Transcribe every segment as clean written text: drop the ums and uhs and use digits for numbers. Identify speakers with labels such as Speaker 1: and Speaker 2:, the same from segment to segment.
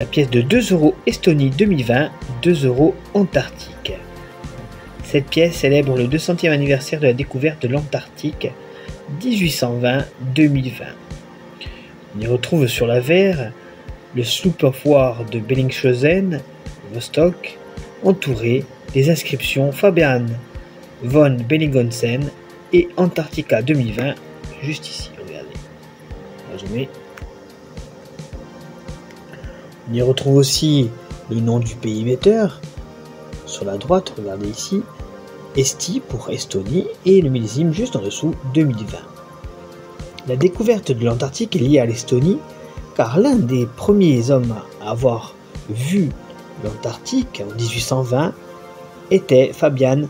Speaker 1: La pièce de 2 € Estonie 2020, 2 € Antarctique. Cette pièce célèbre le 200e anniversaire de la découverte de l'Antarctique, 1820-2020. On y retrouve sur l'avers le sloop of war de Bellingshausen, Vostok, entouré des inscriptions Fabian von Bellingshausen et Antarctica 2020, juste ici, regardez. On va zoomer. On y retrouve aussi le nom du pays émetteur. Sur la droite, regardez ici, Esti pour Estonie et le millésime juste en dessous, 2020. La découverte de l'Antarctique est liée à l'Estonie car l'un des premiers hommes à avoir vu l'Antarctique en 1820 était Fabian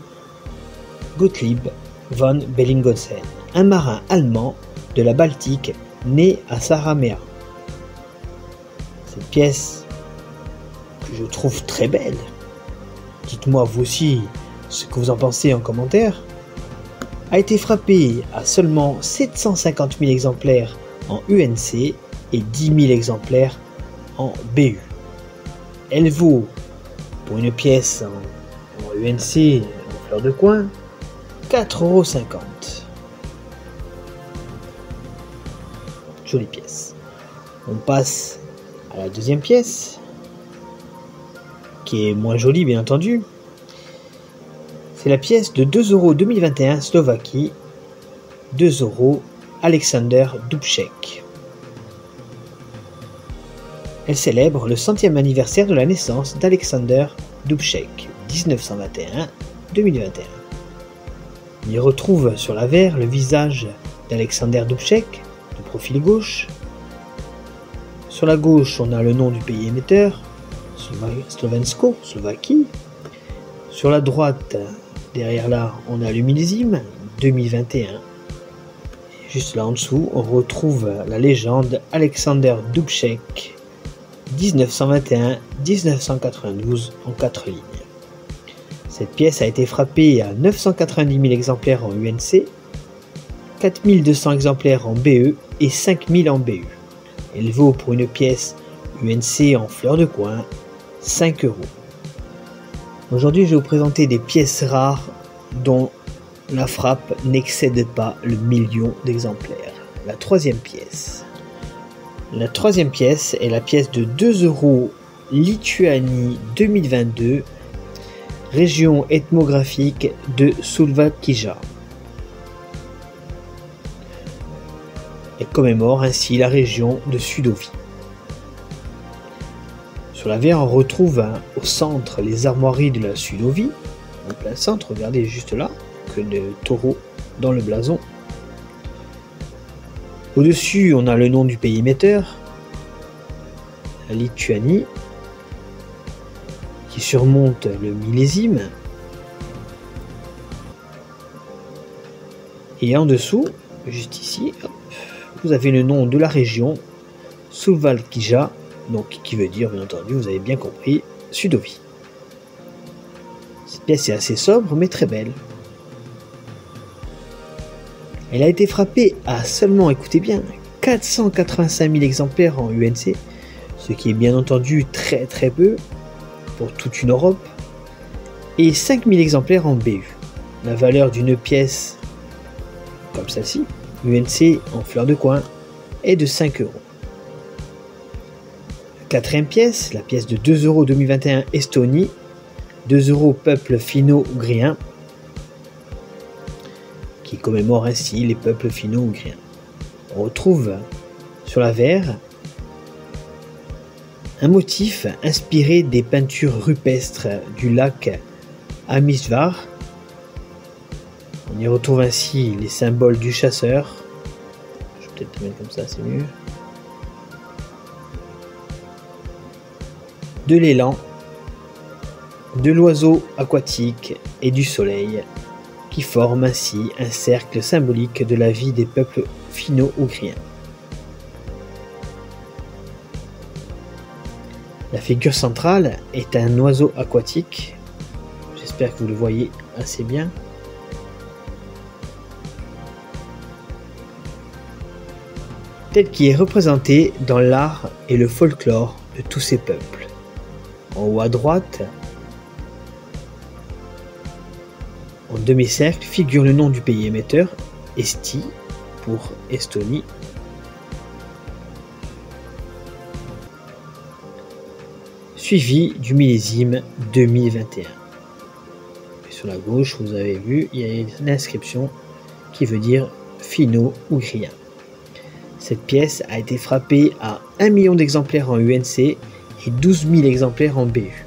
Speaker 1: Gottlieb von Bellingshausen, un marin allemand de la Baltique né à Saaremaa. Cette pièce que je trouve très belle, dites-moi vous aussi ce que vous en pensez en commentaire, a été frappée à seulement 750 000 exemplaires en UNC et 10 000 exemplaires en BU. Elle vaut pour une pièce en UNC en fleur de coin 4,50 €. Jolie pièce. On passe à la deuxième pièce, qui est moins jolie bien entendu. C'est la pièce de 2 € 2021 Slovaquie, 2 € Alexander Dubček. Elle célèbre le 100e anniversaire de la naissance d'Alexander Dubček, 1921-2021. On y retrouve sur l'avers le visage d'Alexander Dubček, de profil gauche. Sur la gauche, on a le nom du pays émetteur, Slovensko, Slovaquie. Sur la droite, derrière là, on a le millésime, 2021. Et juste là en dessous, on retrouve la légende Alexander Dubček, 1921-1992 en 4 lignes. Cette pièce a été frappée à 990 000 exemplaires en UNC, 4200 exemplaires en BE et 5000 en BU. Elle vaut pour une pièce UNC en fleur de coin 5 €. Aujourd'hui, je vais vous présenter des pièces rares dont la frappe n'excède pas le million d'exemplaires. La troisième pièce. La troisième pièce est la pièce de 2 € Lituanie 2022, région ethnographique de Sulvakija. Elle commémore ainsi la région de Sudovie. Sur l'avers, on retrouve au centre les armoiries de la Sudovie. En plein centre, regardez juste là, que de taureaux dans le blason. Au-dessus, on a le nom du pays émetteur, la Lituanie, qui surmonte le millésime. Et en dessous, juste ici, hop, vous avez le nom de la région, Sulvakija, donc qui veut dire, bien entendu, vous avez bien compris, Sudovie. Cette pièce est assez sobre, mais très belle. Elle a été frappée à seulement, écoutez bien, 485 000 exemplaires en UNC, ce qui est bien entendu très très peu pour toute une Europe, et 5 000 exemplaires en BU. La valeur d'une pièce comme celle-ci, UNC en fleur de coin, est de 5 €. Quatrième pièce, la pièce de 2 € 2021 Estonie, 2 € peuple finno-ougriens, qui commémore ainsi les peuples finno-ougriens. On retrouve sur l'avers un motif inspiré des peintures rupestres du lac Amisvar. On y retrouve ainsi les symboles du chasseur. Je vais peut-être le mettre comme ça, c'est mieux. De l'élan, de l'oiseau aquatique et du soleil, qui forment ainsi un cercle symbolique de la vie des peuples finno-ougriens. La figure centrale est un oiseau aquatique, j'espère que vous le voyez assez bien. Tel qu'il est représenté dans l'art et le folklore de tous ces peuples. En haut à droite, en demi-cercle, figure le nom du pays émetteur, Esti pour Estonie. Suivi du millésime 2021. Et sur la gauche, vous avez vu, il y a une inscription qui veut dire finno-ougrien. Cette pièce a été frappée à 1 million d'exemplaires en UNC et 12 000 exemplaires en BU.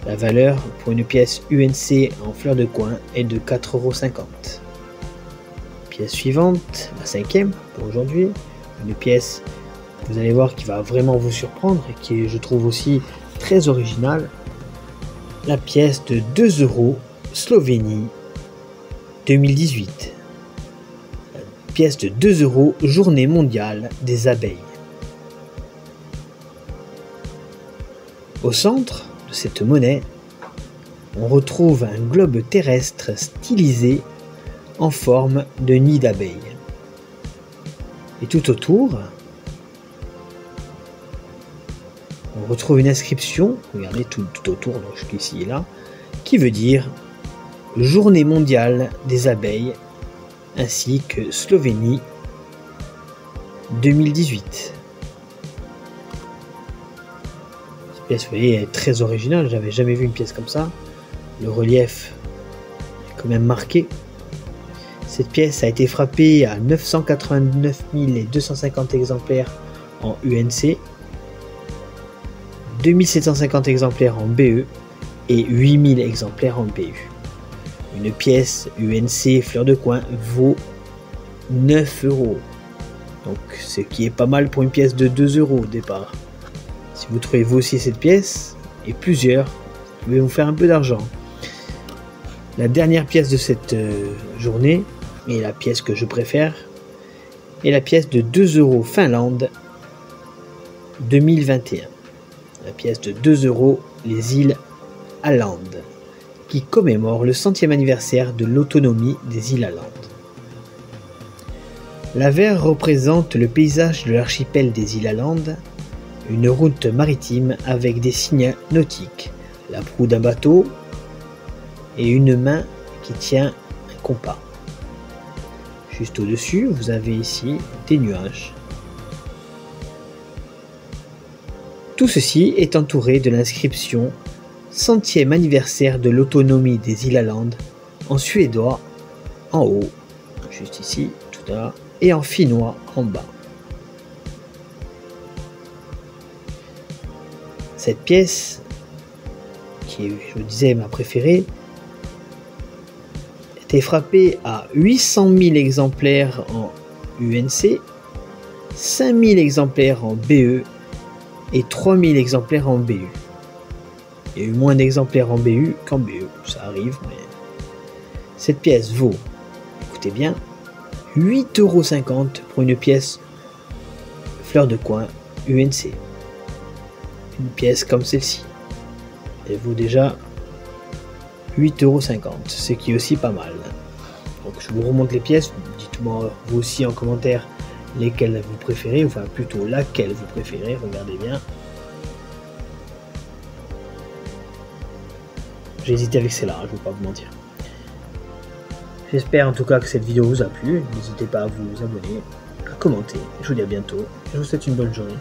Speaker 1: La valeur pour une pièce UNC en fleur de coin est de 4,50 €. Pièce suivante, la cinquième pour aujourd'hui, une pièce, vous allez voir, qui va vraiment vous surprendre et qui est, je trouve, aussi très originale. La pièce de 2 € Slovénie 2018. La pièce de 2 € Journée mondiale des abeilles. Au centre de cette monnaie, on retrouve un globe terrestre stylisé en forme de nid d'abeilles. Et tout autour, on retrouve une inscription, regardez tout autour, donc jusqu'ici et là, qui veut dire Journée mondiale des abeilles, ainsi que Slovénie 2018. Cette pièce, vous voyez, est très originale, j'avais jamais vu une pièce comme ça. Le relief est quand même marqué. Cette pièce a été frappée à 989 250 exemplaires en UNC, 2750 exemplaires en BE et 8000 exemplaires en BU. Une pièce UNC fleur de coin vaut 9 €. Donc ce qui est pas mal pour une pièce de 2 € au départ. Si vous trouvez vous aussi cette pièce, et plusieurs, vous pouvez vous faire un peu d'argent. La dernière pièce de cette journée, et la pièce que je préfère, est la pièce de 2 € Finlande 2021. La pièce de 2 € les îles Åland, qui commémore le 100e anniversaire de l'autonomie des îles Åland. L'avers représente le paysage de l'archipel des îles Åland, une route maritime avec des signes nautiques, la proue d'un bateau et une main qui tient un compas. Juste au-dessus, vous avez ici des nuages. Tout ceci est entouré de l'inscription 100e anniversaire de l'autonomie des îles Åland en suédois en haut, juste ici, tout à l'heure, et en finnois en bas. Cette pièce, qui est, je vous disais, ma préférée, était frappée à 800 000 exemplaires en UNC, 5000 exemplaires en BE et 3000 exemplaires en BU. Il y a eu moins d'exemplaires en BU qu'en BE, ça arrive, mais cette pièce vaut, écoutez bien, 8,50 € pour une pièce fleur de coin UNC. Une pièce comme celle-ci. Elle vaut déjà 8,50 €, ce qui est aussi pas mal. Donc je vous remonte les pièces, dites-moi vous aussi en commentaire lesquelles vous préférez, enfin plutôt laquelle vous préférez, regardez bien. J'ai hésité avec celle-là, je ne vais pas vous mentir. J'espère en tout cas que cette vidéo vous a plu, n'hésitez pas à vous abonner, à commenter, je vous dis à bientôt, je vous souhaite une bonne journée.